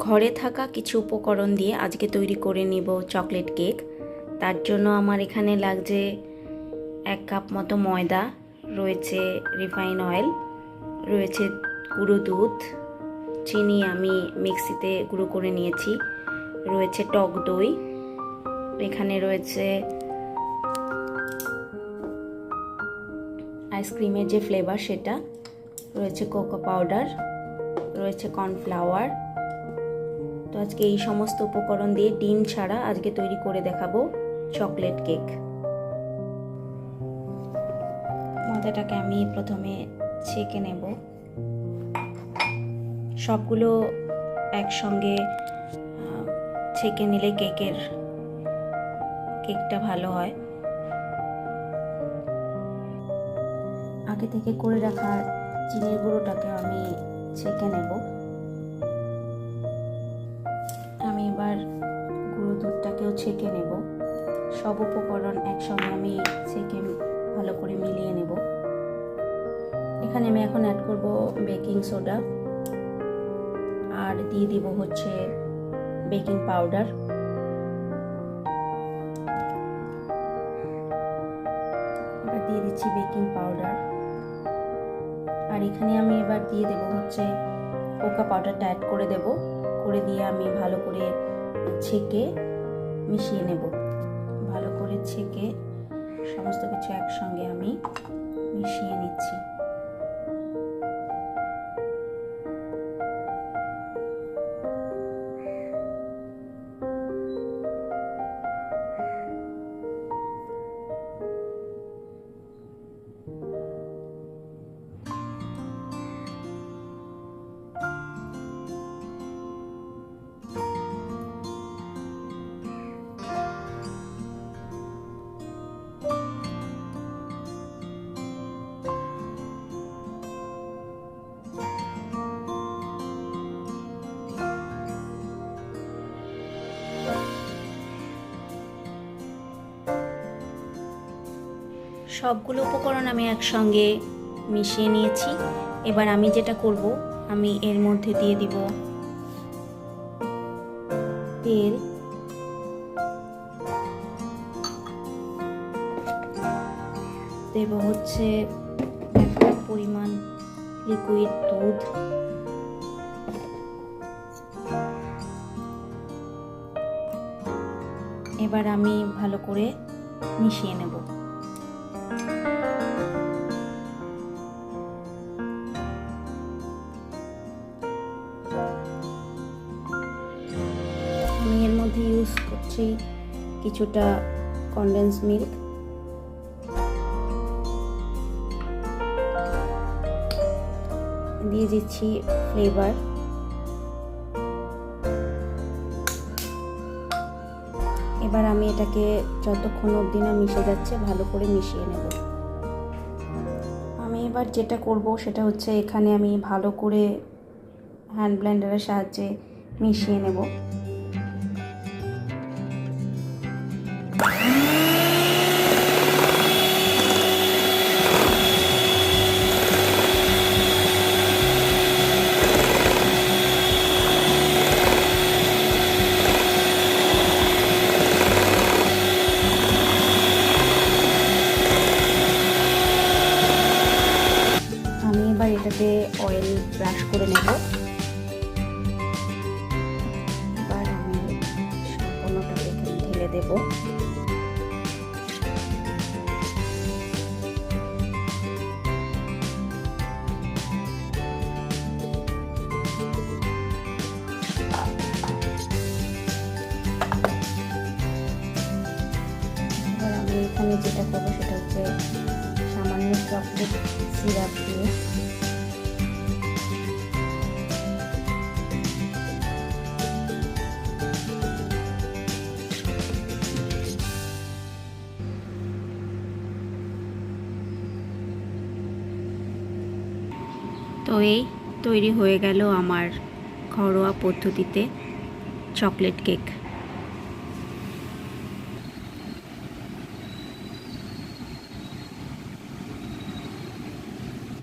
ঘরে থাকা কিছু উপকরণ দিয়ে আজকে তৈরি করে নিব চকলেট কেক। তার জন্য আমার এখানে লাগছে 1 কাপ মতো ময়দা, রয়েছে রিফাইন অয়েল, রয়েছে গুঁড়ো দুধ, চিনি আমি মিক্সিতে গুঁড়ো করে নিয়েছি, রয়েছে টক দই, এখানে রয়েছে আইসক্রিমের যে ফ্লেভার সেটা, রয়েছে কোকো পাউডার, রয়েছে কর্নফ্লাওয়ার। তো আজকে এই সমস্ত উপকরণ দিয়ে ডিম ছাড়া আজকে তৈরি করে দেখাবো চকলেট কেক। ময়দাটাকে আমি প্রথমে ছেঁকে নেব। সবগুলো একসঙ্গে ছেঁকে নিলে কেকটা ভালো হয়। আগে থেকে করে রাখা চিনির গুঁড়োটাকে আমি ছেঁকে নেব। আমি এবার গুঁড়ো দুধটাকেও ছেঁকে নেব। সব উপকরণ একসঙ্গে আমি ছেঁকে ভালো করে মিলিয়ে নেব। এখানে আমি এখন অ্যাড করব বেকিং সোডা, আর দিয়ে দিব হচ্ছে বেকিং পাউডার। এবার দিয়ে দিচ্ছি বেকিং পাউডার, আর এখানে আমি এবার দিয়ে দেব হচ্ছে কোকো পাউডারটা অ্যাড করে দেব। করে দিয়ে আমি ভালো করে ছেঁকে মিশিয়ে নেব। ভালো করে ছেঁকে সমস্ত কিছু একসঙ্গে আমি মিশিয়ে নিচ্ছি। সবগুলো উপকরণ আমি একসঙ্গে মিশিয়ে নিয়েছি। এবার আমি যেটা করব, আমি এর মধ্যে দিয়ে দিব তেল, দেব হচ্ছে একটা পরিমাণ লিকুইড দুধ, এবার আমি ভালো করে মিশিয়ে নেব। আমি এর মধ্যে ইউজ করছি কিছুটা কনডেন্স মিল্ক, দিয়ে দিচ্ছি ফ্লেভার, এবার আমি এটাকে যতক্ষণ অবধি না মিশে যাচ্ছে ভালো করে মিশিয়ে নেব। আমি এবার যেটা করব সেটা হচ্ছে এখানে আমি ভালো করে হ্যান্ড ব্লেন্ডারের সাহায্যে মিশিয়ে নেব। আমি এবার এটাতে অয়েল ব্রাশ করে নেব। এবার আমি সম্পূর্ণটাকে এখানে ঢেলে দেব। এবার আমি এখানে যেটা করবো সেটা হচ্ছে সামান্য চকলেট সিরাপ দিয়ে তো এই তৈরি হয়ে গেল আমার ঘরোয়া পদ্ধতিতে চকলেট কেক।